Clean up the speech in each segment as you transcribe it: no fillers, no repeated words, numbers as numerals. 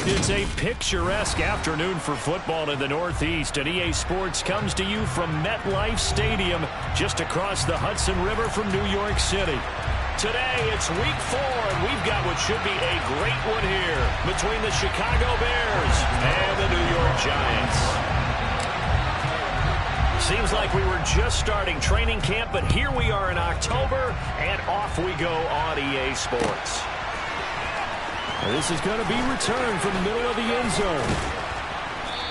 It's a picturesque afternoon for football in the Northeast, and EA Sports comes to you from MetLife Stadium, just across the Hudson River from New York City. Today, it's Week 4, and we've got what should be a great one here between the Chicago Bears and the New York Giants. Seems like we were just starting training camp, but here we are in October, and off we go on EA Sports. This is going to be returned from the middle of the end zone.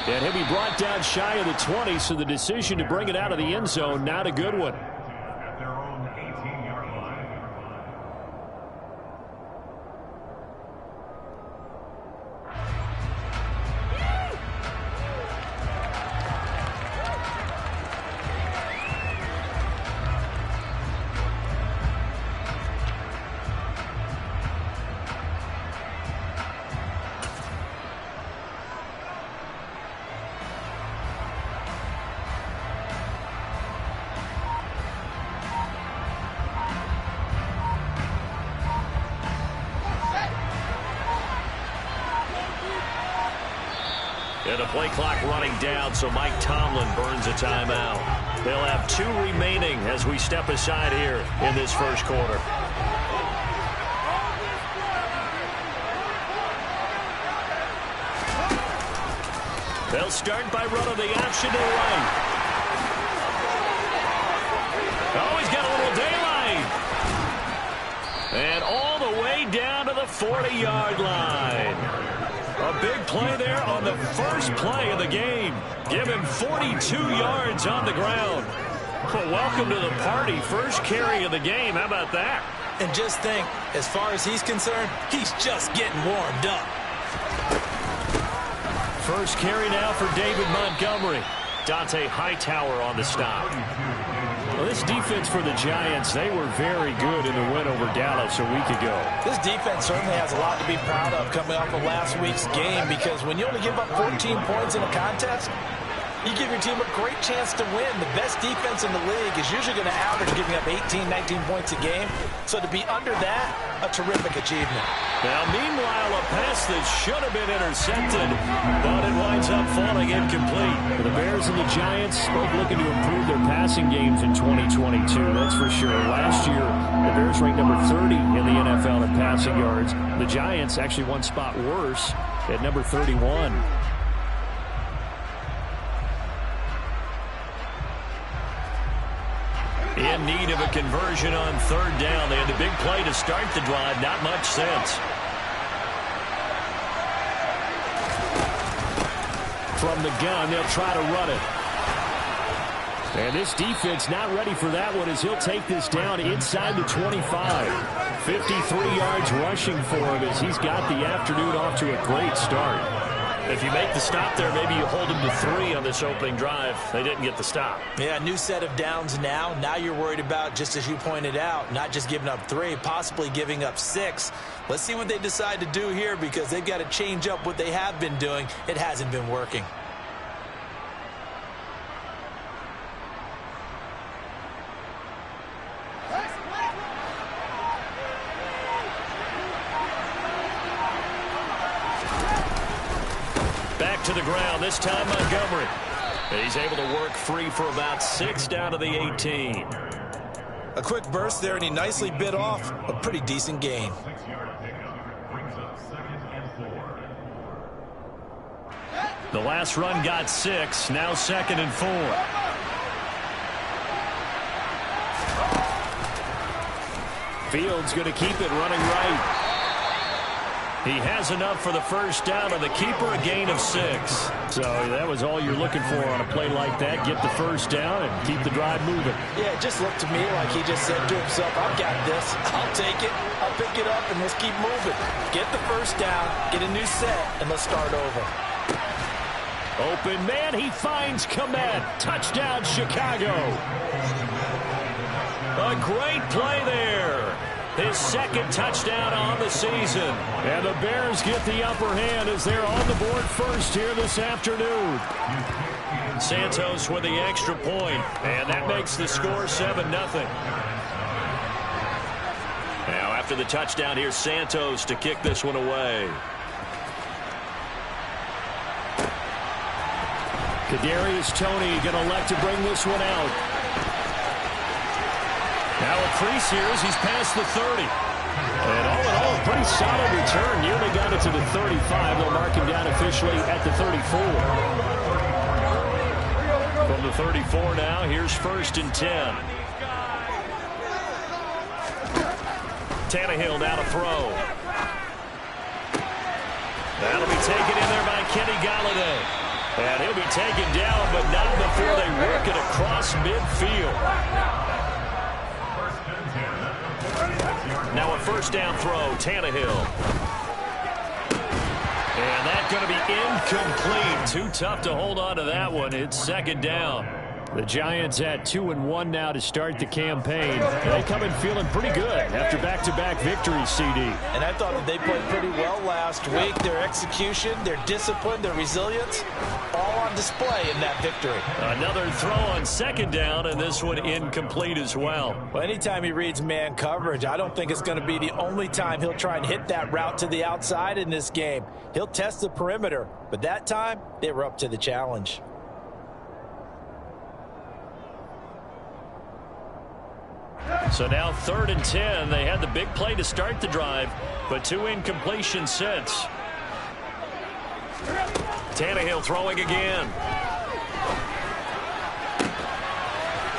And he'll be brought down shy of the 20, so the decision to bring it out of the end zone, not a good one. And the play clock running down, so Mike Tomlin burns a timeout. They'll have 2 remaining as we step aside here in this first quarter. They'll start by running the option to the right. Oh, he's got a little daylight. And all the way down to the 40-yard line. A big play there on the first play of the game. Give him 42 yards on the ground. Well, welcome to the party. First carry of the game. How about that? And just think, as far as he's concerned, he's just getting warmed up. First carry now for David Montgomery. Dante Hightower on the stop. Well, this defense for the Giants, they were very good in the win over Dallas a week ago. This defense certainly has a lot to be proud of coming off of last week's game, because when you only give up 14 points in a contest, you give your team a great chance to win. The best defense in the league is usually going to average giving up 18, 19 points a game. So to be under that, a terrific achievement. Now, meanwhile, a pass that should have been intercepted, but it winds up falling incomplete. The Bears and the Giants both looking to improve their passing games in 2022, that's for sure. Last year, the Bears ranked number 30 in the NFL in passing yards. The Giants actually one spot worse at number 31. In need of a conversion on third down. They had the big play to start the drive. Not much sense. From the gun, they'll try to run it. And this defense not ready for that one as he'll take this down inside the 25. 53 yards rushing for him as he's got the afternoon off to a great start. If you make the stop there, maybe you hold them to 3 on this opening drive. They didn't get the stop. Yeah, new set of downs now. Now you're worried about, just as you pointed out, not just giving up 3, possibly giving up 6. Let's see what they decide to do here, because they've got to change up what they have been doing. It hasn't been working. To the ground, this time Montgomery. He's able to work free for about 6 down to the 18. A quick burst there, and he nicely bit off a pretty decent gain. The last run got 6, now 2nd and 4. Fields going to keep it running right. He has enough for the first down, and the keeper a gain of 6. So that was all you're looking for on a play like that. Get the first down and keep the drive moving. Yeah, it just looked to me like he just said to himself, I've got this. I'll take it. I'll pick it up, and let's keep moving. Get the first down, get a new set, and let's start over. Open man, he finds Kmet. Touchdown, Chicago. A great play there. His 2nd touchdown on the season. And the Bears get the upper hand as they're on the board first here this afternoon. Santos with the extra point, and that makes the score 7-0. Now after the touchdown. Here's Santos to kick this one away. Kadarius Toney going to elect to bring this one out. Now a crease here as he's past the 30. And all in all, pretty solid return. Nearly got it to the 35. They'll mark him down officially at the 34. From the 34 now, here's 1st and 10. Tannehill now to throw. That'll be taken in there by Kenny Golladay. And he'll be taken down, but not before they work it across midfield. Now a 1st down throw, Tannehill. And that's going to be incomplete. Too tough to hold on to that one. It's 2nd down. The Giants at 2-1 now to start the campaign. They come in feeling pretty good after back-to-back victories, CD. And I thought that they played pretty well last week. Their execution, their discipline, their resilience, all on display in that victory. Another throw on 2nd down, and this one incomplete as well. Well, anytime he reads man coverage, I don't think it's going to be the only time he'll try and hit that route to the outside in this game. He'll test the perimeter, but that time they were up to the challenge. So now 3rd and 10. They had the big play to start the drive, but 2 incompletions since. Tannehill throwing again.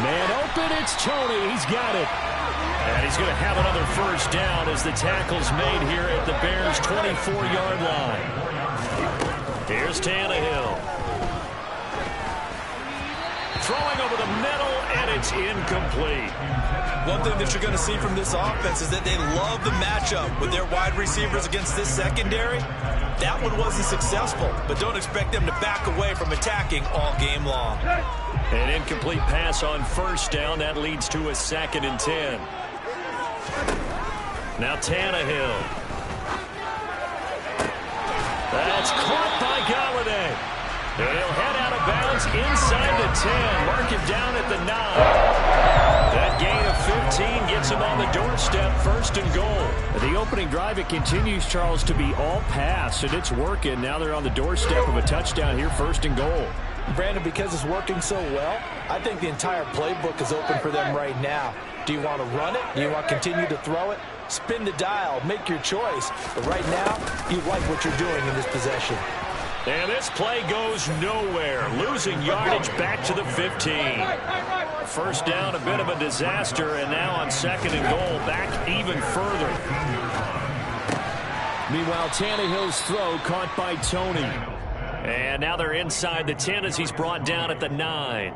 Man open, it's Toney. He's got it. And he's going to have another 1st down as the tackle's made here at the Bears' 24-yard line. Here's Tannehill. Throwing over the middle, and it's incomplete. One thing that you're going to see from this offense is that they love the matchup with their wide receivers against this secondary. That one wasn't successful, but don't expect them to back away from attacking all game long. An incomplete pass on 1st down. That leads to a 2nd and 10. Now Tannehill. That's caught by Golladay. And he'll head out of bounds inside the 10. Mark him down at the 9. That gain of 15 gets him on the doorstep, 1st and goal. The opening drive, it continues, Charles, to be all pass, and it's working. Now they're on the doorstep of a touchdown here, 1st and goal. Brandon, because it's working so well, I think the entire playbook is open for them right now. Do you want to run it? Do you want to continue to throw it? Spin the dial. Make your choice. But right now, you like what you're doing in this possession. And this play goes nowhere. Losing yardage back to the 15. 1st down, a bit of a disaster, and now on 2nd and goal, back even further. Meanwhile, Tannehill's throw caught by Toney. And now they're inside the 10 as he's brought down at the 9.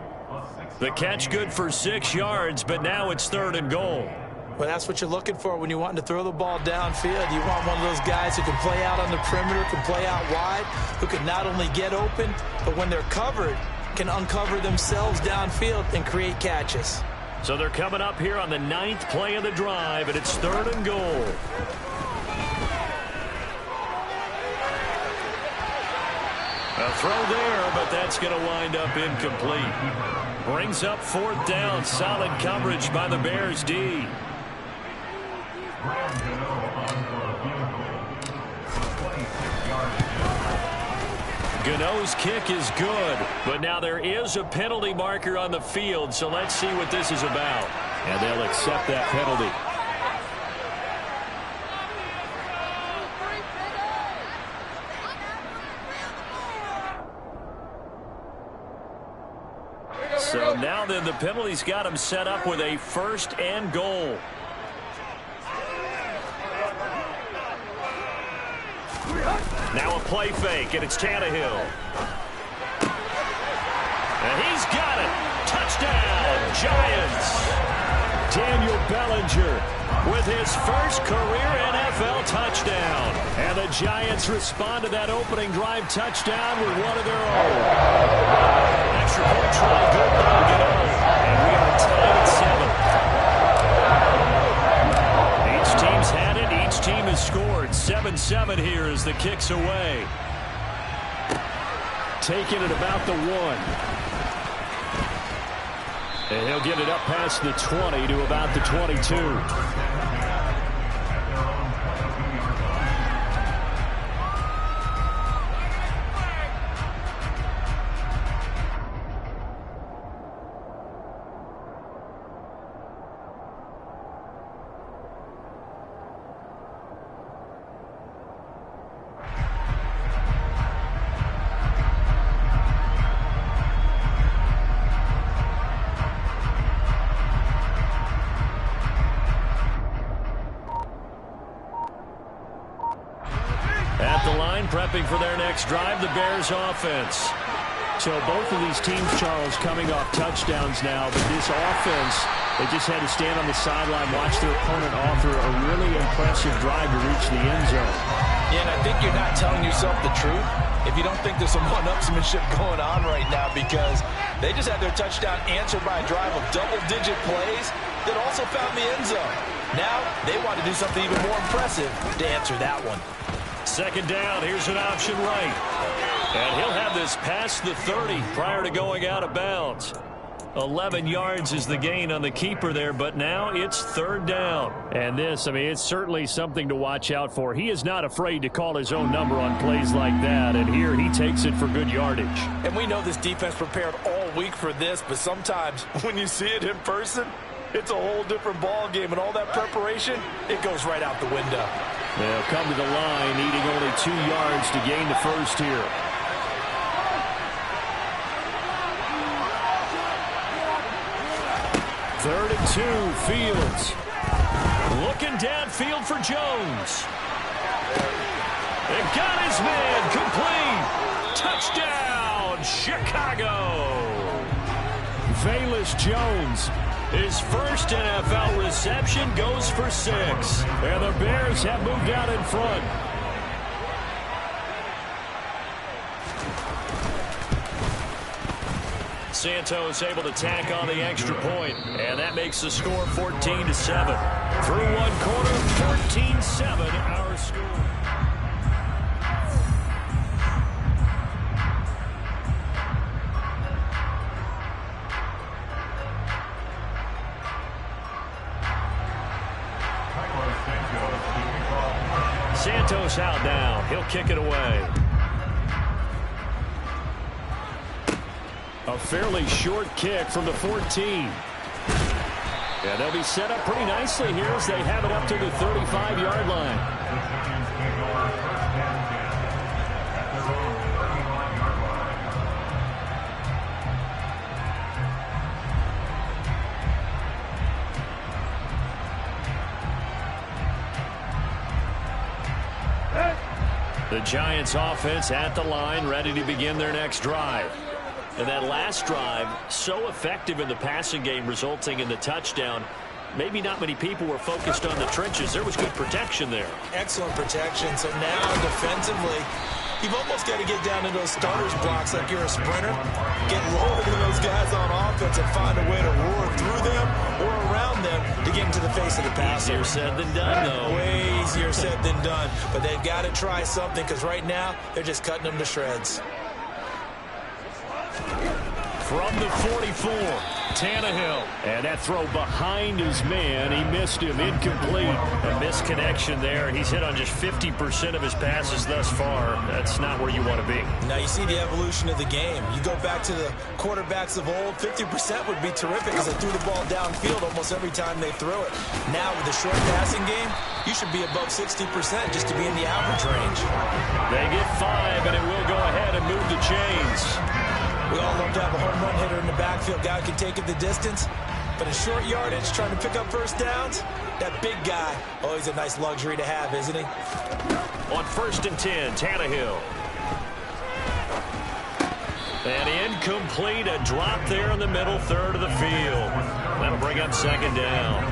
The catch good for 6 yards, but now it's 3rd and goal. Well, that's what you're looking for when you want to throw the ball downfield. You want one of those guys who can play out on the perimeter, can play out wide, who can not only get open, but when they're covered, can uncover themselves downfield and create catches. So they're coming up here on the 9th play of the drive, and it's 3rd and goal. A throw there, but that's going to wind up incomplete. Brings up 4th down. Solid coverage by the Bears D. Gano's kick is good, but now there is a penalty marker on the field, so let's see what this is about. And they'll accept that penalty. So now then the penalty's got him set up with a 1st and goal. Now a play fake, and it's Tannehill. And he's got it. Touchdown, Giants. Daniel Bellinger with his first career NFL touchdown. And the Giants respond to that opening drive touchdown with one of their own. Extra point try good by Gano. And we are tied at 7. Each team's had it. Each team has scored. 7-7 here as the kick's away. Taking it about the 1. And he'll get it up past the 20 to about the 22. prepping for their next drive, the Bears offense. So both of these teams, Charles, coming off touchdowns now, but this offense, they just had to stand on the sideline, watch their opponent offer a really impressive drive to reach the end zone. Yeah, and I think you're not telling yourself the truth if you don't think there's some one-upsmanship going on right now, because they just had their touchdown answered by a drive of double-digit plays that also found the end zone. Now they want to do something even more impressive to answer that one. Second down, here's an option right. And he'll have this past the 30 prior to going out of bounds. 11 yards is the gain on the keeper there, but now it's third down. And this, I mean, it's certainly something to watch out for. He is not afraid to call his own number on plays like that, and here he takes it for good yardage. And we know this defense prepared all week for this, but sometimes when you see it in person, it's a whole different ball game, and all that preparation, it goes right out the window. They'll come to the line, needing only 2 yards to gain the first here. Third and 2, Fields. Looking downfield for Jones. It got his man complete. Touchdown, Chicago. Velus Jones, his first NFL reception, goes for 6. And the Bears have moved out in front. Santos able to tack on the extra point, and that makes the score 14-7. Through one quarter, 14-7 our score. Santos out now. He'll kick it away. A fairly short kick from the 14. Yeah, they'll be set up pretty nicely here as they have it up to the 35-yard line. The Giants offense at the line, ready to begin their next drive. And that last drive, so effective in the passing game, resulting in the touchdown. Maybe not many people were focused on the trenches. There was good protection there. Excellent protection. So now defensively, you've almost got to get down to those starters blocks like you're a sprinter. Get lower than those guys on offense and find a way to roar through them or around them to get into the face of the passer. Easier said than done, though. Way easier said than done. But they've got to try something, because right now they're just cutting them to shreds. From the 44, Tannehill. And that throw behind his man. He missed him. Incomplete. A misconnection there. He's hit on just 50% of his passes thus far. That's not where you want to be. Now you see the evolution of the game. You go back to the quarterbacks of old, 50% would be terrific because they threw the ball downfield almost every time they threw it. Now with the short passing game, you should be above 60% just to be in the average range. They get 5, and it will go ahead and move the chains. We all love to have a home run hitter in the backfield. Guy who can take it the distance. But in short yardage, trying to pick up first downs, that big guy, oh, he's a nice luxury to have, isn't he? On 1st and 10, Tannehill. And incomplete, a drop there in the middle third of the field. That'll bring up second down.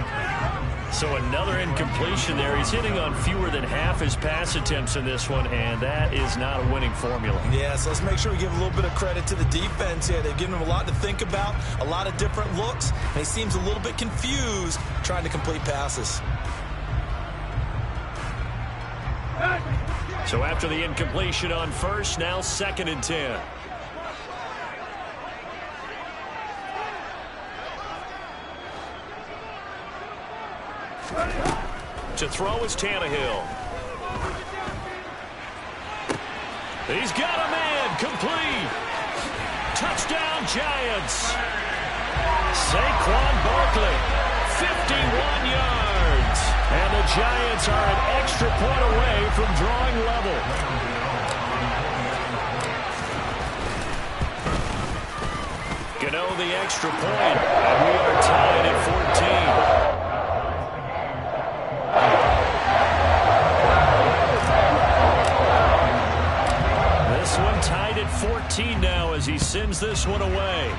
So another incompletion there. He's hitting on fewer than half his pass attempts in this one, and that is not a winning formula. Yeah, so let's make sure we give a little bit of credit to the defense here. They've given him a lot to think about, a lot of different looks, and he seems a little bit confused trying to complete passes. So after the incompletion on 1st, now 2nd and 10. To throw is Tannehill. He's got a man, complete. Touchdown, Giants. Saquon Barkley, 51 yards. And the Giants are an extra point away from drawing level. Gano the extra point, and we are tied at 14. 13 now as he sends this one away.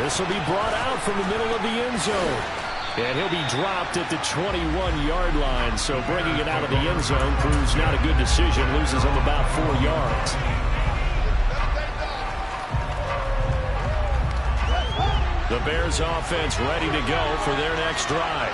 This will be brought out from the middle of the end zone. And he'll be dropped at the 21-yard line. So bringing it out of the end zone proves not a good decision. Loses him about 4 yards. The Bears offense ready to go for their next drive.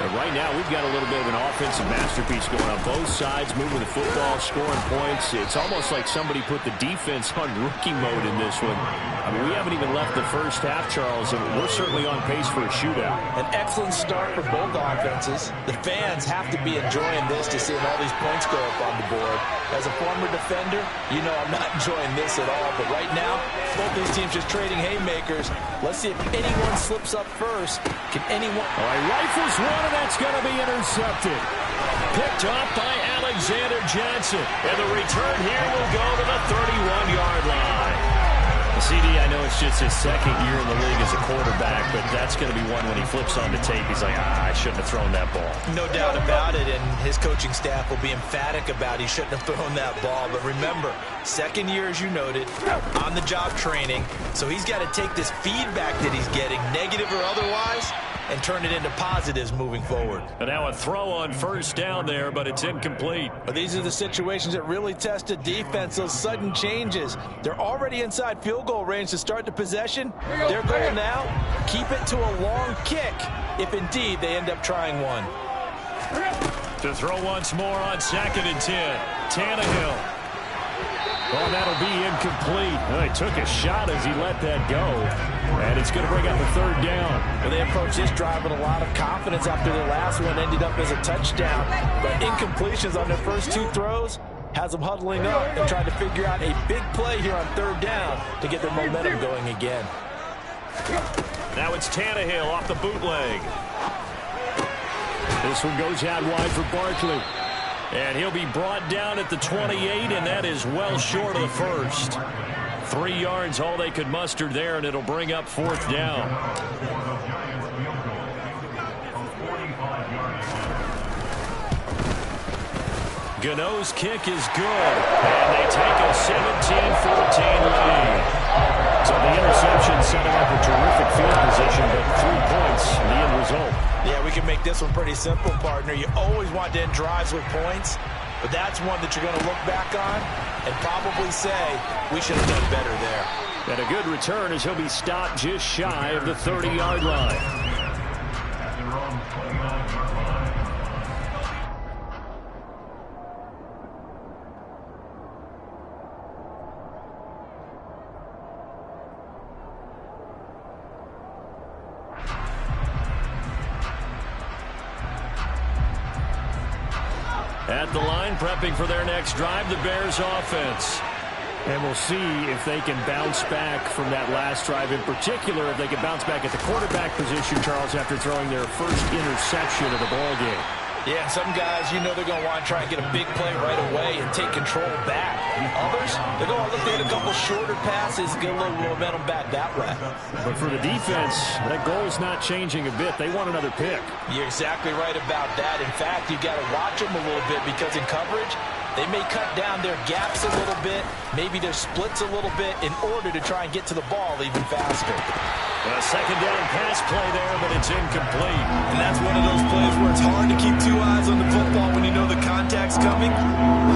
And right now, we've got a little bit of an offensive masterpiece going on both sides, moving the football, scoring points. It's almost like somebody put the defense on rookie mode in this one. I mean, we haven't even left the first half, Charles, and we're certainly on pace for a shootout. An excellent start for both offenses. The fans have to be enjoying this to seeing all these points go up on the board. As a former defender, you know I'm not enjoying this at all. But right now, both these teams just trading haymakers. Let's see if anyone slips up first. Can anyone... All right, rifles one, and that's going to be intercepted. Picked up by Alexander Johnson. And the return here will go to the 31-yard line. CD, I know it's just his second year in the league as a quarterback, but that's going to be one when he flips on the tape. He's like, I shouldn't have thrown that ball. No doubt about it, and his coaching staff will be emphatic about he shouldn't have thrown that ball. But remember, second year, as you noted, on-the-job training, so he's got to take this feedback that he's getting, negative or otherwise, and turn it into positives moving forward. And now a throw on first down there, but it's incomplete. But these are the situations that really test a defense, those sudden changes. They're already inside field goal range to start the possession. Their goal now, keep it to a long kick, if indeed they end up trying one. To throw once more on 2nd and 10. Tannehill. Well, that'll be incomplete. Well, he took a shot as he let that go. And it's going to bring up a 3rd down. Well, they approached this drive with a lot of confidence after their last one ended up as a touchdown. But incompletions on their first 2 throws has them huddling up and trying to figure out a big play here on 3rd down to get their momentum going again. Now it's Tannehill off the bootleg. This one goes out wide for Barkley. And he'll be brought down at the 28, and that is well short of the first. 3 yards, all they could muster there, and it'll bring up 4th down. Gano's kick is good, and they take a 17-14 lead. So the interception setting up a terrific field position, but 3 points, the end result. Yeah, we can make this one pretty simple, partner. You always want to end drives with points, but that's one that you're going to look back on and probably say, we should have done better there. And a good return as he'll be stopped just shy of the 30-yard line. At the line, prepping for their next drive, the Bears offense. And we'll see if they can bounce back from that last drive. In particular, if they can bounce back at the quarterback position, Charles, after throwing their first interception of the ballgame. Yeah, some guys, you know they're going to want to try and get a big play right away and take control back. Others, they're going to look at a couple shorter passes, get a little momentum back that way. But for the defense, that goal is not changing a bit. They want another pick. You're exactly right about that. In fact, you got to watch them a little bit because in coverage, they may cut down their gaps a little bit, maybe their splits a little bit in order to try and get to the ball even faster. A 2nd down pass play there, but it's incomplete. And that's one of those plays where it's hard to keep 2 eyes on the football when you know the contact's coming,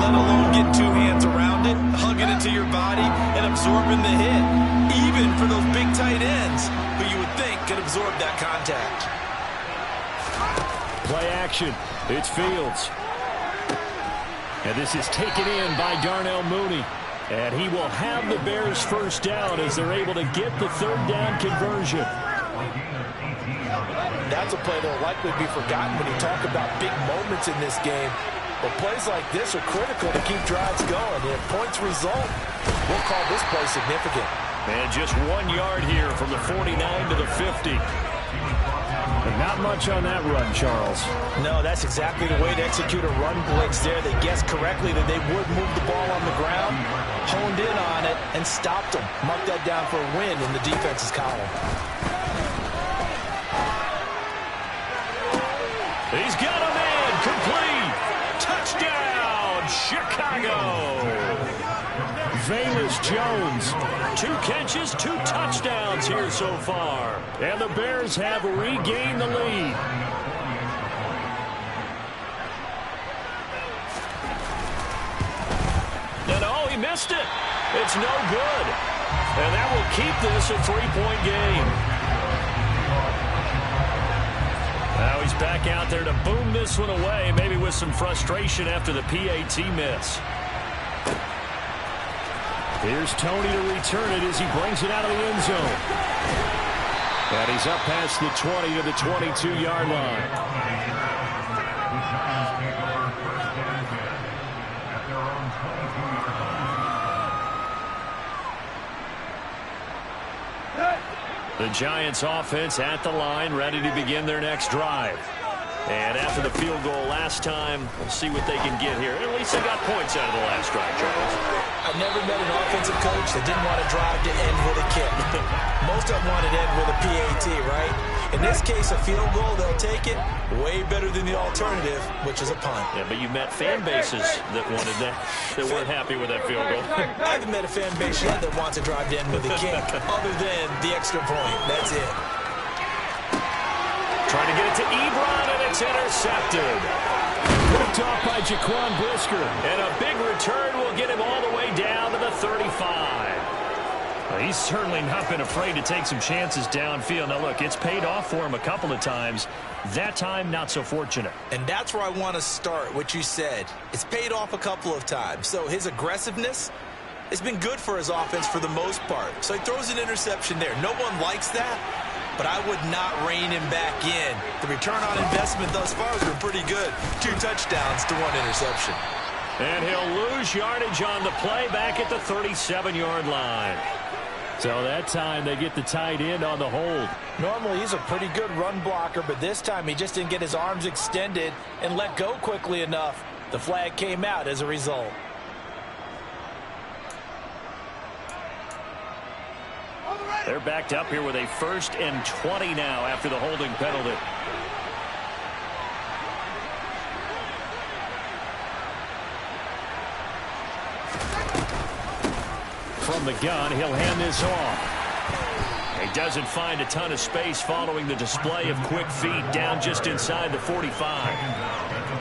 let alone get 2 hands around it, hugging it to your body, and absorbing the hit, even for those big tight ends who you would think could absorb that contact. Play action. It's Fields. And this is taken in by Darnell Mooney. And he will have the Bears first down as they're able to get the 3rd down conversion. That's a play that will likely be forgotten when you talk about big moments in this game. But plays like this are critical to keep drives going. And if points result, we'll call this play significant. And just 1 yard here from the 49 to the 50. And not much on that run, Charles. No, that's exactly the way to execute a run blitz there. They guessed correctly that they would move the ball on the ground, honed in on it, and stopped them. Mark that down for a win in the defense's column. He's got a man complete. Touchdown, Chicago. Chicago. Velus Jones, 2 catches, 2 touchdowns here so far. And the Bears have regained the lead. And oh, he missed it. It's no good. And that will keep this a 3-point game. Now he's back out there to boom this one away, maybe with some frustration after the PAT miss. Here's Tony to return it as he brings it out of the end zone. And he's up past the 20 to the 22-yard line. The Giants offense at the line, ready to begin their next drive. And after the field goal last time, we'll see what they can get here. At least they got points out of the last drive, Charles. I've never met an offensive coach that didn't want to drive to end with a kick. Most of them wanted to end with a PAT, right? In this case, a field goal, they'll take it. Way better than the alternative, which is a punt. Yeah, but you met fan bases that wanted that, that weren't happy with that field goal. I haven't met a fan base yet that wants to drive to end with a kick, other than the extra point. That's it. Trying to get it to Ebron, and it's intercepted. Picked off by Jaquan Brisker. And a big return will get him all the way down to the 35. Well, he's certainly not been afraid to take some chances downfield. Now, look, it's paid off for him a couple of times. That time, not so fortunate. And that's where I want to start, what you said. It's paid off a couple of times. So his aggressiveness has been good for his offense for the most part. So he throws an interception there. No one likes that, but I would not rein him back in. The return on investment thus far has been pretty good. 2 touchdowns to 1 interception. And he'll lose yardage on the play back at the 37-yard line. So that time they get the tight end on the hold. Normally he's a pretty good run blocker, but this time he just didn't get his arms extended and let go quickly enough. The flag came out as a result. They're backed up here with a 1st and 20 now after the holding penalty. From the gun, he'll hand this off. He doesn't find a ton of space following the display of quick feet down just inside the 45.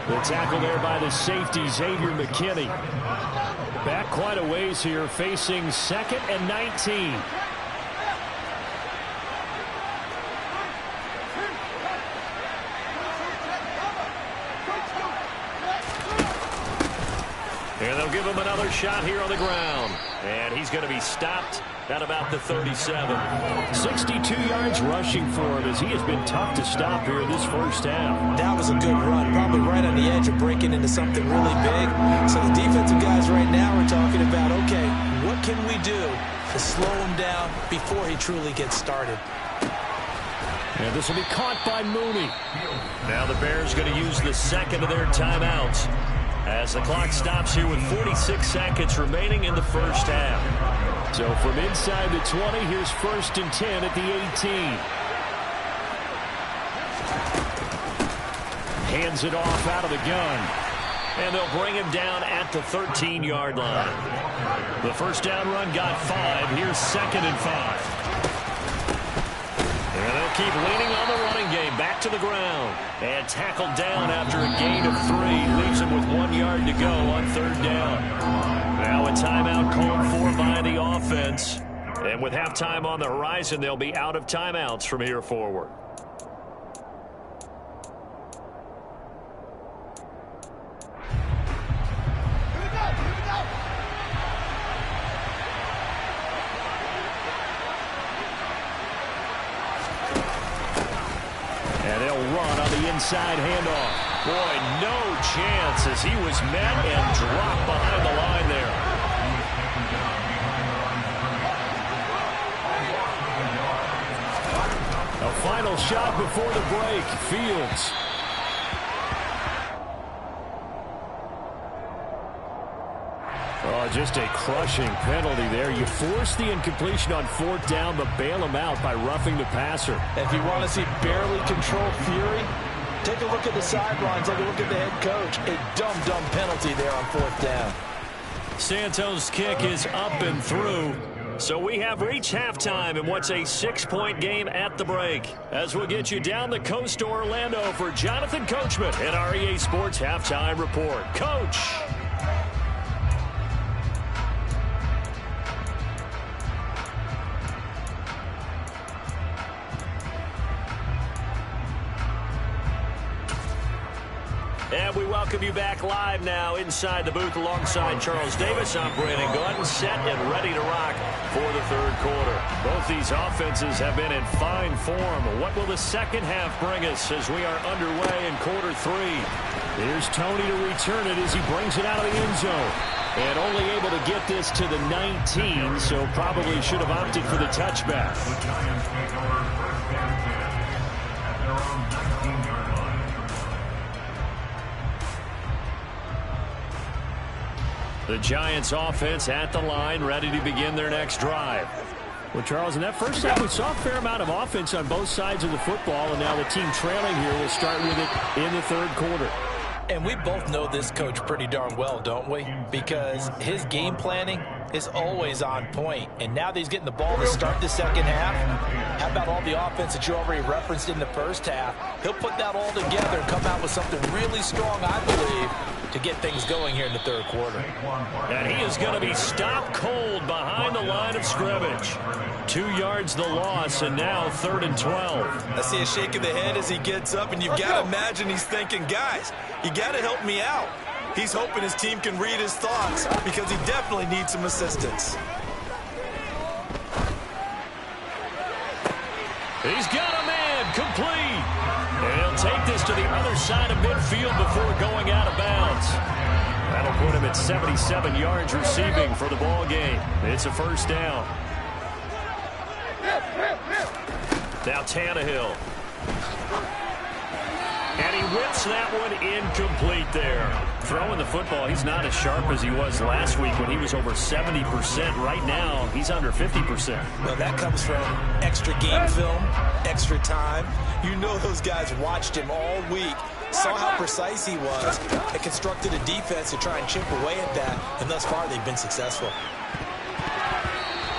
The tackle there by the safety, Xavier McKinney. Back quite a ways here, facing 2nd and 19. And they'll give him another shot here on the ground. And he's going to be stopped at about the 37. 62 yards rushing for him as he has been tough to stop here this first half. That was a good run, probably right on the edge of breaking into something really big. So the defensive guys right now are talking about, okay, what can we do to slow him down before he truly gets started? And this will be caught by Mooney. Now the Bears going to use the second of their timeouts as the clock stops here with 46 seconds remaining in the first half. So from inside the 20, here's 1st and 10 at the 18. Hands it off out of the gun. And they'll bring him down at the 13-yard line. The first down run got 5. Here's 2nd and 5. And they'll keep leaning on the running game. Back to the ground. And tackled down after a gain of 3. Leaves him with 1 yard to go on 3rd down. Now a timeout called for by the offense. And with halftime on the horizon, they'll be out of timeouts from here forward. Inside handoff. Boy, no chance as he was met and dropped behind the line there. A final shot before the break. Fields. Oh, just a crushing penalty there. You force the incompletion on 4th down, but bail him out by roughing the passer. If you want to see barely controlled fury, take a look at the sideline. Take a look at the head coach. A dumb penalty there on 4th down. Santos' kick is up and through. So we have reached halftime in what's a 6-point game at the break. As we'll get you down the coast to Orlando for Jonathan Coachman at our EA Sports Halftime Report. Coach. And we welcome you back live now inside the booth alongside Charles Davis. I'm Brandon Gaudin, set and ready to rock for the third quarter. Both these offenses have been in fine form. What will the second half bring us as we are underway in quarter three? Here's Tony to return it as he brings it out of the end zone. And only able to get this to the 19, so probably should have opted for the touchback. The Giants offense at the line, ready to begin their next drive. Well, Charles, in that first half, we saw a fair amount of offense on both sides of the football, and now the team trailing here will start with it in the third quarter. And we both know this coach pretty darn well, don't we? Because his game planning is always on point. And now that he's getting the ball to start the second half, how about all the offense that you already referenced in the first half? He'll put that all together and come out with something really strong, I believe, to get things going here in the third quarter. And he is going to be stopped cold behind the line of scrimmage. 2 yards the loss, and now 3rd and 12. I see a shake of the head as he gets up, and you've got to imagine he's thinking, guys, you got to help me out. He's hoping his team can read his thoughts because he definitely needs some assistance. He's got a man complete. And he'll take this to the other side of midfield before going out of bounds. That'll put him at 77 yards receiving for the ball game. It's a first down. Now Tannehill. And he whips that one incomplete there. Throwing the football, he's not as sharp as he was last week when he was over 70%. Right now, he's under 50%. Well, that comes from extra game film, extra time. You know those guys watched him all week, saw how precise he was, and constructed a defense to try and chip away at that, and thus far they've been successful.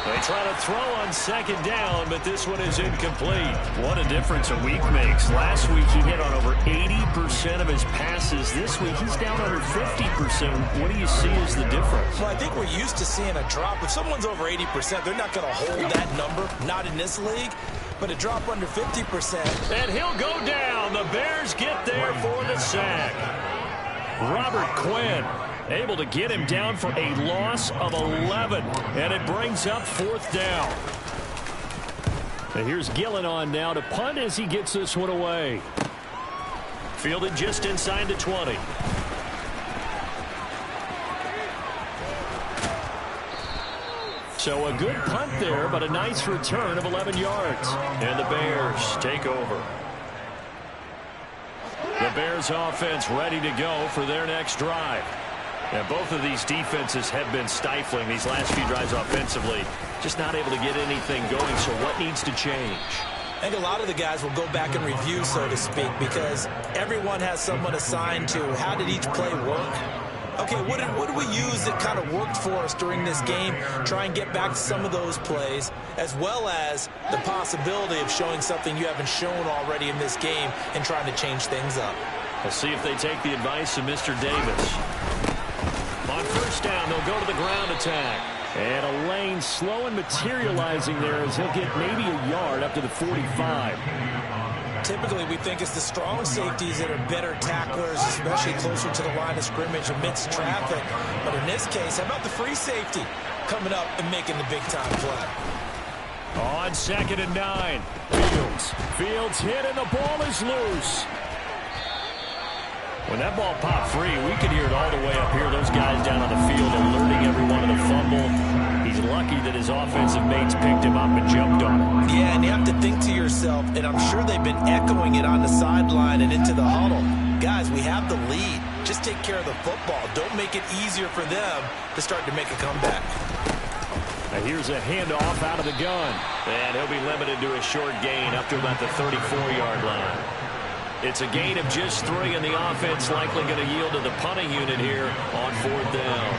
They try to throw on second down, but this one is incomplete. What a difference a week makes. Last week he hit on over 80% of his passes. This week he's down under 50%. What do you see as the difference? Well, I think we're used to seeing a drop. If someone's over 80%, they're not going to hold that number, not in this league. But a drop under 50%. And he'll go down. The Bears get there for the sack. Robert Quinn able to get him down for a loss of 11. And it brings up 4th down. And here's Gillen on now to punt as he gets this one away. Fielded just inside the 20. So a good punt there, but a nice return of 11 yards. And the Bears take over. The Bears offense ready to go for their next drive. And both of these defenses have been stifling these last few drives offensively. Just not able to get anything going, so what needs to change? I think a lot of the guys will go back and review, so to speak, because everyone has someone assigned to how did each play work. Okay, what did we use that kind of worked for us during this game? Try and get back to some of those plays, as well as the possibility of showing something you haven't shown already in this game and trying to change things up. We'll see if they take the advice of Mr. Davis. On first down, they'll go to the ground attack. And a lane slow and materializing there as he'll get maybe a yard up to the 45. Typically, we think it's the strong safeties that are better tacklers, especially closer to the line of scrimmage amidst traffic. But in this case, how about the free safety coming up and making the big-time play? On 2nd and 9, Fields hit and the ball is loose. When that ball popped free, we could hear it all the way up here. Those guys down on the field alerting everyone of the fumble. He's lucky that his offensive mates picked him up and jumped on him. Yeah, and you have to think to yourself, and I'm sure they've been echoing it on the sideline and into the huddle. Guys, we have the lead. Just take care of the football. Don't make it easier for them to start to make a comeback. Now here's a handoff out of the gun. And he'll be limited to a short gain up to about the 34-yard line. It's a gain of just 3, and the offense likely going to yield to the punting unit here on 4th down.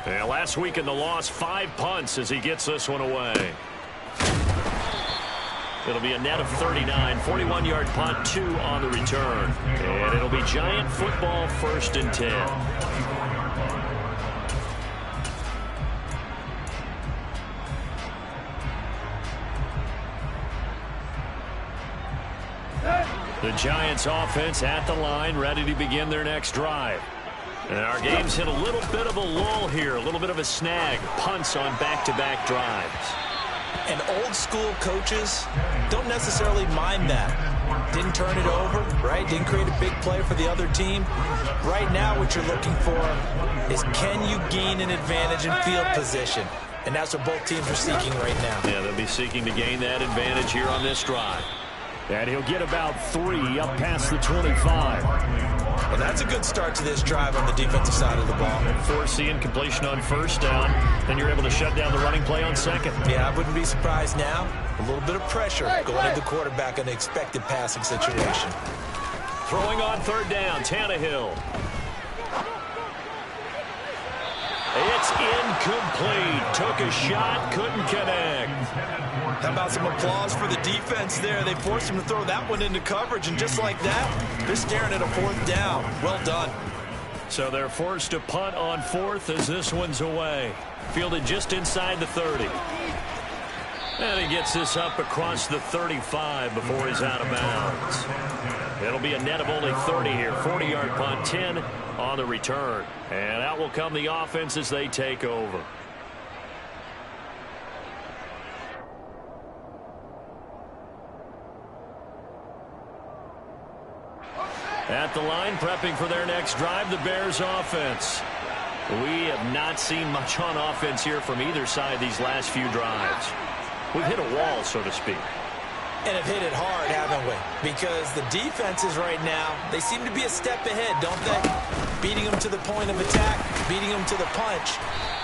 And last week in the loss, 5 punts as he gets this one away. It'll be a net of 39, 41-yard punt, 2 on the return. And it'll be Giant football, 1st and 10. The Giants offense at the line, ready to begin their next drive. And our game's hit a little bit of a lull here, a little bit of a snag. Punts on back-to-back drives. And old-school coaches don't necessarily mind that. Didn't turn it over, right? Didn't create a big play for the other team. Right now what you're looking for is, can you gain an advantage in field position? And that's what both teams are seeking right now. Yeah, they'll be seeking to gain that advantage here on this drive. And he'll get about 3 up past the 25. And that's a good start to this drive on the defensive side of the ball. Force the incompletion on 1st down. Then you're able to shut down the running play on 2nd. Yeah, I wouldn't be surprised now. A little bit of pressure going at the quarterback in an expected passing situation. Throwing on 3rd down, Tannehill. It's incomplete. Took a shot, couldn't connect. How about some applause for the defense there? They forced him to throw that one into coverage, and just like that, they're staring at a 4th down. Well done. So they're forced to punt on 4th as this one's away. Fielded just inside the 30. And he gets this up across the 35 before he's out of bounds. It'll be a net of only 30 here. 40-yard punt, 10 on the return. And out will come the offense as they take over. At the line, prepping for their next drive, the Bears offense. We have not seen much on offense here from either side these last few drives. We've hit a wall, so to speak. And have hit it hard, haven't we? Because the defenses right now, they seem to be a step ahead, don't they? Beating them to the point of attack, beating them to the punch.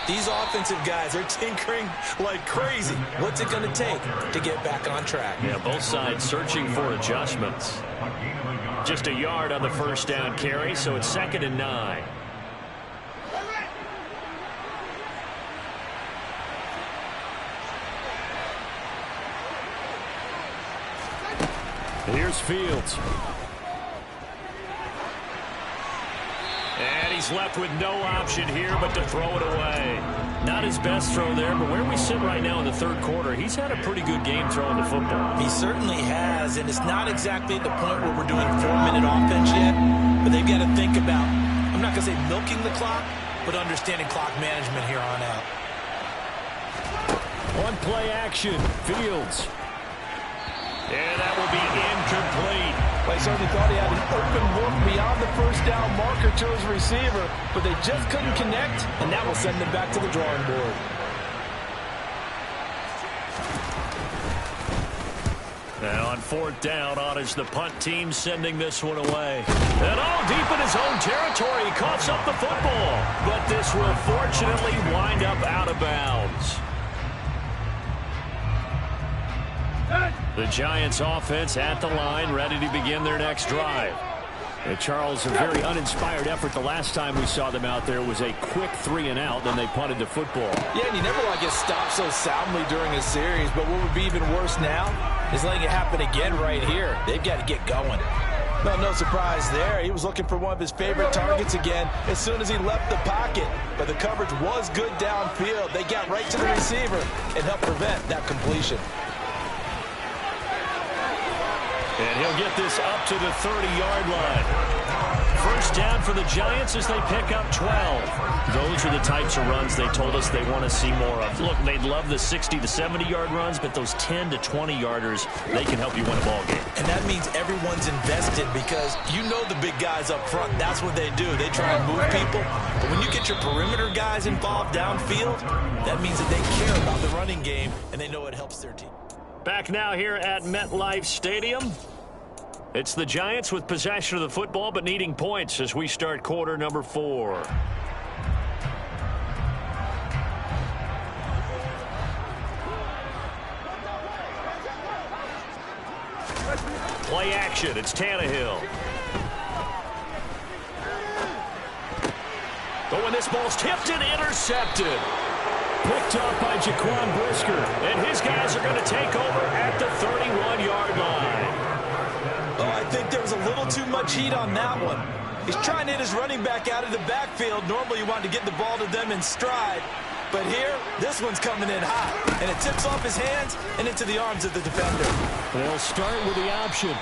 These offensive guys are tinkering like crazy. What's it going to take to get back on track? Yeah, both sides searching for adjustments. Just a yard on the 1st down carry, so it's 2nd and 9. Here's Fields. And he's left with no option here but to throw it away. Not his best throw there, but where we sit right now in the 3rd quarter, he's had a pretty good game throwing the football. He certainly has, and it's not exactly at the point where we're doing 4-minute offense yet, but they've got to think about, I'm not going to say milking the clock, but understanding clock management here on out. On play action, Fields. And that will be incomplete. Well, he certainly thought he had an open look beyond the 1st down marker to his receiver, but they just couldn't connect, and that will send them back to the drawing board. Now on 4th down, on is the punt team sending this one away. And all deep in his own territory, he coughs up the football. But this will fortunately wind up out of bounds. The Giants offense at the line, ready to begin their next drive. And Charles, a very uninspired effort the last time we saw them out there was a quick 3-and-out, then they punted the football. Yeah, and you never want to get stopped so soundly during a series, but what would be even worse now is letting it happen again right here. They've got to get going. Well, no surprise there. He was looking for one of his favorite targets again as soon as he left the pocket. But the coverage was good downfield. They got right to the receiver and helped prevent that completion. And he'll get this up to the 30-yard line. 1st down for the Giants as they pick up 12. Those are the types of runs they told us they want to see more of. Look, they'd love the 60 to 70-yard runs, but those 10 to 20-yarders, they can help you win a ball game. And that means everyone's invested because you know the big guys up front. That's what they do. They try and move people. But when you get your perimeter guys involved downfield, that means that they care about the running game, and they know it helps their team. Back now here at MetLife Stadium. It's the Giants with possession of the football but needing points as we start quarter number 4. Play action. It's Tannehill. The Oh, and this ball's tipped and intercepted. Picked up by Jaquan Brisker. And his guys are going to take over at the 31-yard line. Oh, I think there was a little too much heat on that one. He's trying to hit his running back out of the backfield. Normally you want to get the ball to them in stride. But here, this one's coming in hot. And it tips off his hands and into the arms of the defender. They'll start with the option.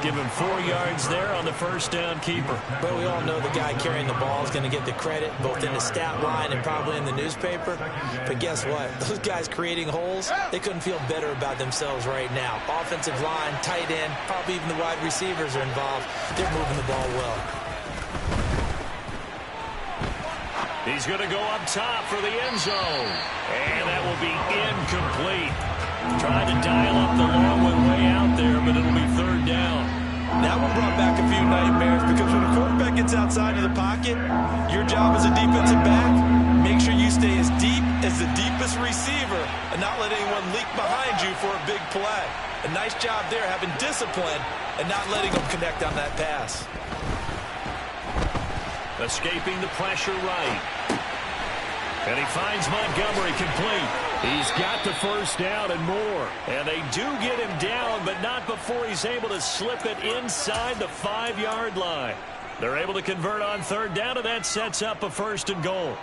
Give him 4 yards there on the first down keeper. But we all know the guy carrying the ball is going to get the credit, both in the stat line and probably in the newspaper. But guess what? Those guys creating holes, they couldn't feel better about themselves right now. Offensive line, tight end, probably even the wide receivers are involved. They're moving the ball well. He's going to go up top for the end zone. And that will be incomplete. Tried to dial up the long one way out there, but it'll be third down. That one brought back a few nightmares because when a quarterback gets outside of the pocket, your job as a defensive back, make sure you stay as deep as the deepest receiver and not let anyone leak behind you for a big play. A nice job there having discipline and not letting them connect on that pass. Escaping the pressure right. And he finds Montgomery complete. He's got the first down and more. And they do get him down, but not before he's able to slip it inside the 5-yard line. They're able to convert on third down, and that sets up a first and goal.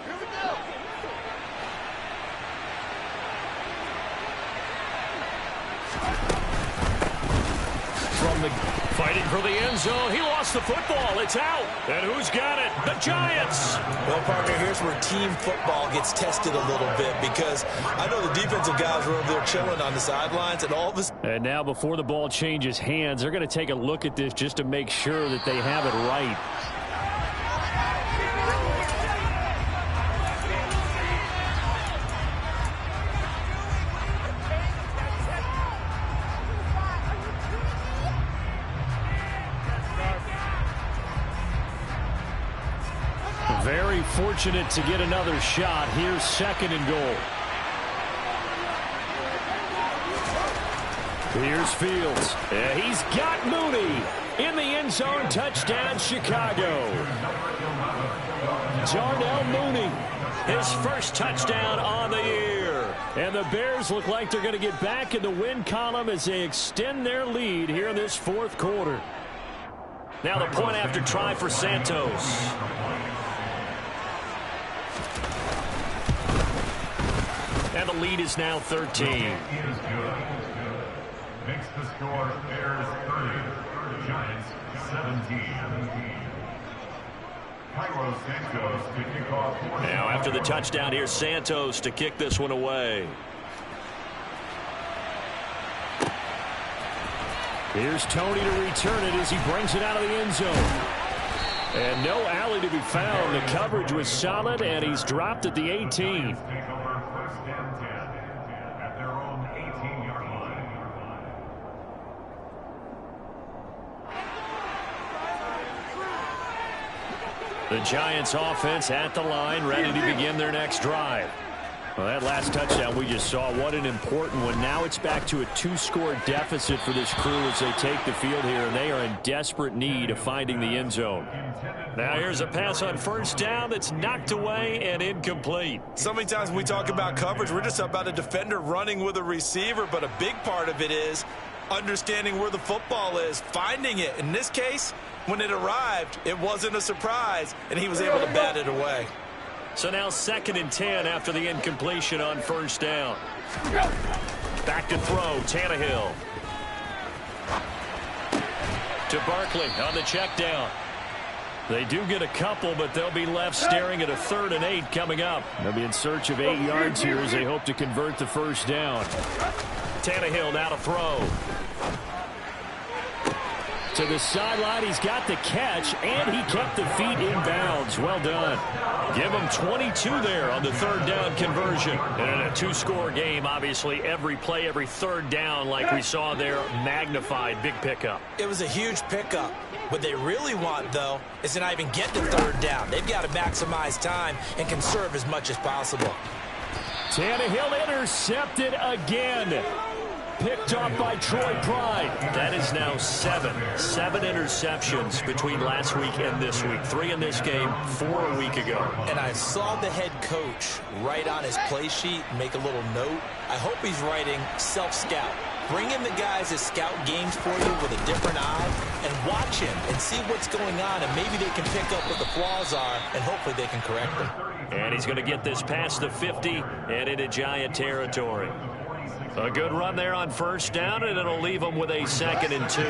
Here we go. From the fighting for the end zone, he lost the football. It's out. And who's got it? The Giants. Well, partner, here's where team football gets tested a little bit because I know the defensive guys were over there chilling on the sidelines and all this. And now before the ball changes hands, they're going to take a look at this just to make sure that they have it right. Very fortunate to get another shot. Here's second and goal. Here's Fields. He's got Mooney in the end zone. Touchdown, Chicago. Darnell Mooney, his first touchdown on the year. And the Bears look like they're going to get back in the win column as they extend their lead here in this fourth quarter. Now the point after try for Santos. And the lead is now 13. Makes the score Bears 30, Giants 17. Cairo Santos to kick off. Now after the touchdown, here's Santos to kick this one away. Here's Tony to return it as he brings it out of the end zone. And no alley to be found. The coverage was solid, and he's dropped at the 18. The Giants offense at the line, ready to begin their next drive. Well, that last touchdown we just saw, what an important one. Now it's back to a 2-score deficit for this crew as they take the field here, and they are in desperate need of finding the end zone. Now here's a pass on first down that's knocked away and incomplete. So many times when we talk about coverage, we're just about a defender running with a receiver, but a big part of it is understanding where the football is, finding it. In this case, when it arrived, it wasn't a surprise, and he was able to bat it away. So now 2nd and 10 after the incompletion on first down. Back to throw, Tannehill. To Barkley on the check down. They do get a couple, but they'll be left staring at a 3rd and 8 coming up. They'll be in search of 8 yards here as they hope to convert the first down. Tannehill now to throw. To the sideline, he's got the catch, and he kept the feet in bounds. Well done. Give him 22 there on the 3rd down conversion. And in a 2-score game, obviously, every play, every 3rd down, like we saw there, magnified. Big pickup. It was a huge pickup. What they really want, though, is to not even get to 3rd down. They've got to maximize time and conserve as much as possible. Tannehill intercepted again. picked off by Troy Pride. That is now 7 interceptions between last week and this week. 3 in this game, 4 a week ago. And I saw the head coach write on his play sheet, make a little note. I hope he's writing self-scout. Bring in the guys that scout games for you with a different eye and watch him and see what's going on, and maybe they can pick up what the flaws are, and hopefully they can correct them. And he's going to get this past the 50 and into Giant territory. A good run there on first down, and it'll leave them with a 2nd and 2.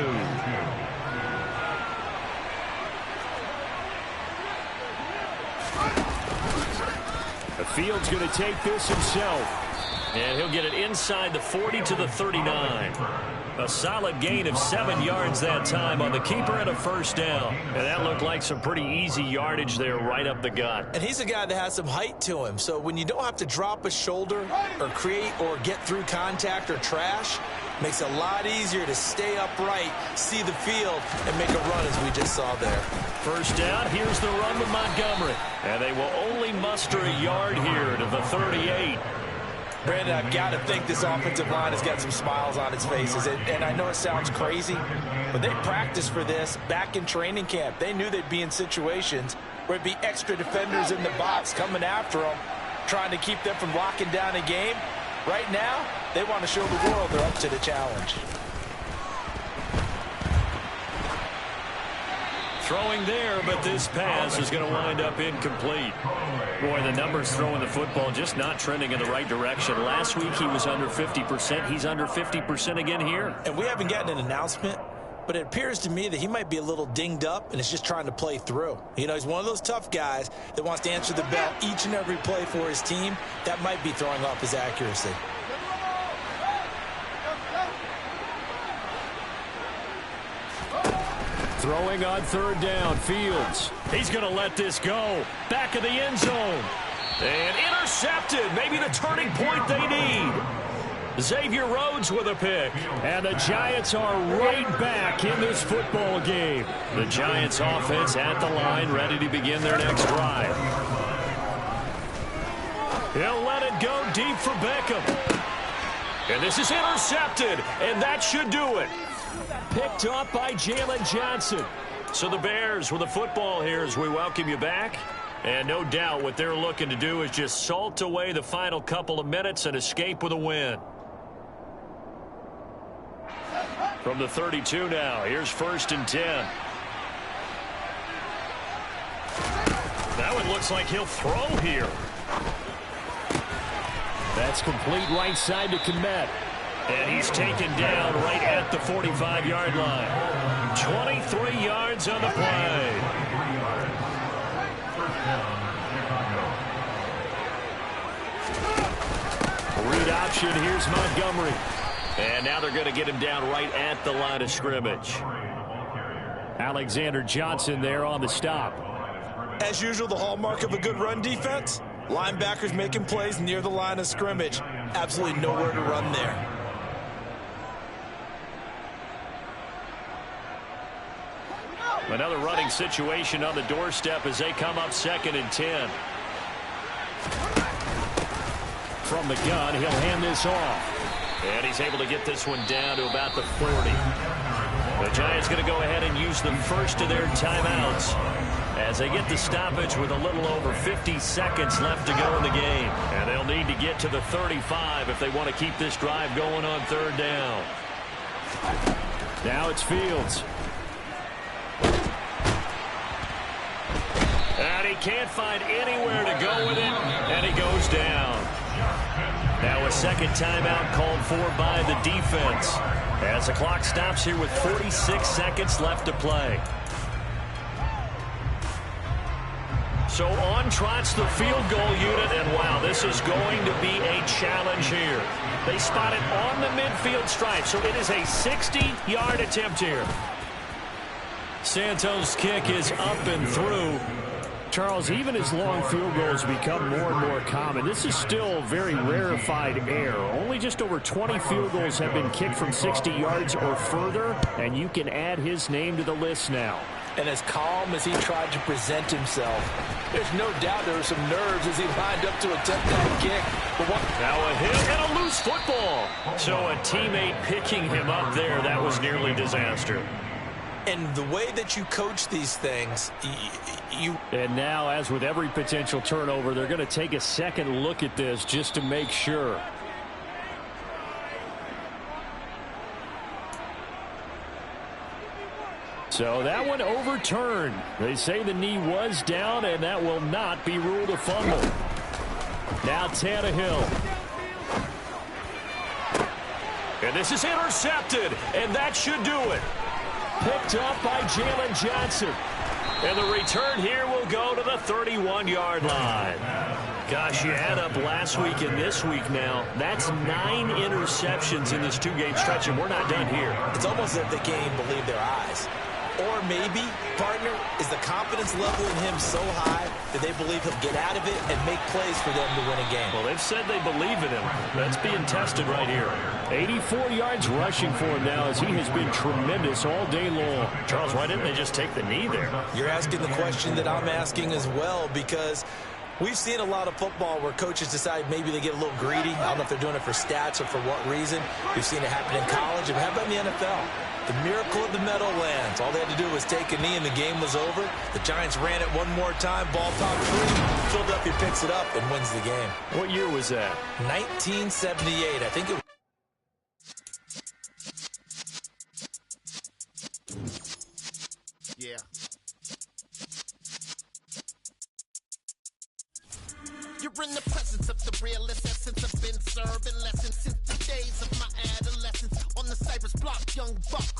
The Fields going to take this himself. And he'll get it inside the 40 to the 39. A solid gain of 7 yards that time on the keeper and a first down. And that looked like some pretty easy yardage there right up the gut. And he's a guy that has some height to him. So when you don't have to drop a shoulder or create or get through contact or trash, makes it a lot easier to stay upright, see the field, and make a run as we just saw there. First down, here's the run with Montgomery. And they will only muster a yard here to the 38. Brandon, I've got to think this offensive line has got some smiles on its faces. And I know it sounds crazy, but they practiced for this back in training camp. They knew they'd be in situations where it'd be extra defenders in the box coming after them, trying to keep them from locking down a game. Right now, they want to show the world they're up to the challenge. Throwing there, but this pass is going to wind up incomplete. Boy, the numbers throwing the football just not trending in the right direction. Last week he was under 50%. He's under 50% again here. And we haven't gotten an announcement, but it appears to me that he might be a little dinged up and is just trying to play through. You know, he's one of those tough guys that wants to answer the bell each and every play for his team. That might be throwing off his accuracy. Throwing on third down, Fields. He's going to let this go. Back of the end zone. And intercepted. Maybe the turning point they need. Xavier Rhodes with a pick. And the Giants are right back in this football game. The Giants offense at the line, ready to begin their next drive. He'll let it go deep for Beckham. And this is intercepted. And that should do it. Picked off by Jalen Johnson. So the Bears with the football here as we welcome you back. And no doubt what they're looking to do is just salt away the final couple of minutes and escape with a win. From the 32 now, here's 1st and 10. That one looks like he'll throw here. That's complete right side to Kmet. And he's taken down right at the 45-yard line. 23 yards on the play. Read option, here's Montgomery. And now they're going to get him down right at the line of scrimmage. Alexander Johnson there on the stop. As usual, the hallmark of a good run defense, linebackers making plays near the line of scrimmage. Absolutely nowhere to run there. Another running situation on the doorstep as they come up 2nd and 10. From the gun, he'll hand this off. And he's able to get this one down to about the 40. The Giants going to go ahead and use the first of their timeouts as they get the stoppage with a little over 50 seconds left to go in the game. And they'll need to get to the 35 if they want to keep this drive going on 3rd down. Now it's Fields. And he can't find anywhere to go with it, and he goes down. Now a 2nd timeout called for by the defense as the clock stops here with 46 seconds left to play. So on trots the field goal unit, and wow, this is going to be a challenge here. They spot it on the midfield stripe, so it is a 60-yard attempt here. Santos' kick is up and through. Charles, even as long field goals become more and more common, this is still very rarefied air. Only just over 20 field goals have been kicked from 60 yards or further, and you can add his name to the list now. And as calm as he tried to present himself, there's no doubt there were some nerves as he lined up to attempt that kick. But now a hit and a loose football. So a teammate picking him up there, that was nearly disaster. And the way that you coach these things, And now, as with every potential turnover, they're going to take a second look at this just to make sure. So that one overturned. They say the knee was down, and that will not be ruled a fumble. Now Tannehill. And this is intercepted, and that should do it. Picked up by Jalen Johnson. And the return here will go to the 31-yard line. Gosh, you add up last week and this week now. That's 9 interceptions in this two-game stretch, and we're not done here. It's almost as if they can't even believe their eyes. Or maybe, partner, is the confidence level in him so high that they believe he'll get out of it and make plays for them to win a game. Well, they've said they believe in him. That's being tested right here. 84 yards rushing for him now as he has been tremendous all day long. Charles, why didn't they just take the knee there? You're asking the question that I'm asking as well, because we've seen a lot of football where coaches decide maybe they get a little greedy. I don't know if they're doing it for stats or for what reason. We've seen it happen in college. And how about in the NFL? The miracle of the Meadowlands. All they had to do was take a knee and the game was over. The Giants ran it one more time. Ball top 3. Philadelphia picks it up and wins the game. What year was that? 1978. I think it was. Yeah. You're in the presence of the realest essence. I've been serving lessons since the days of my adolescence. On the Cypress block, young buck,